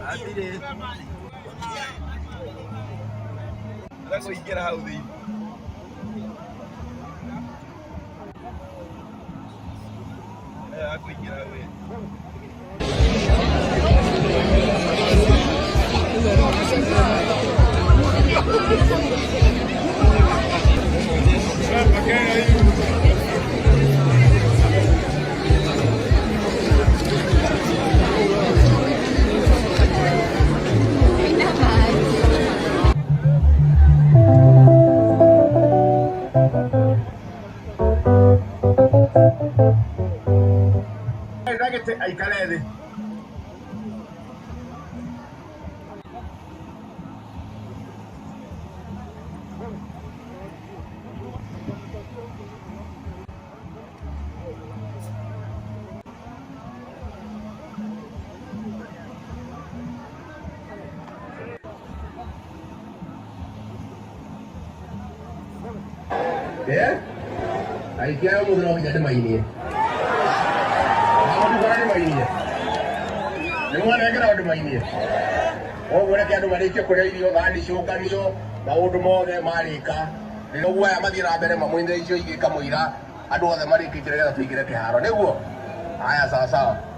Mathira. Let's go get out of here. Yeah, I could get out of here. Ay, calede. Ya? Ay, kaya mo daw kita mainin. Ako ba rin mainin? Yung mga nagkakaroon mainin. O wala kaya dumalike ko rin yung gani shuka niyo, baudo mo de marika. Dilo wa Mathira bere mamuinde icho ikikamuira. Adu wa marika kitire ka fikire ke haro neguo. Aya sawa sawa.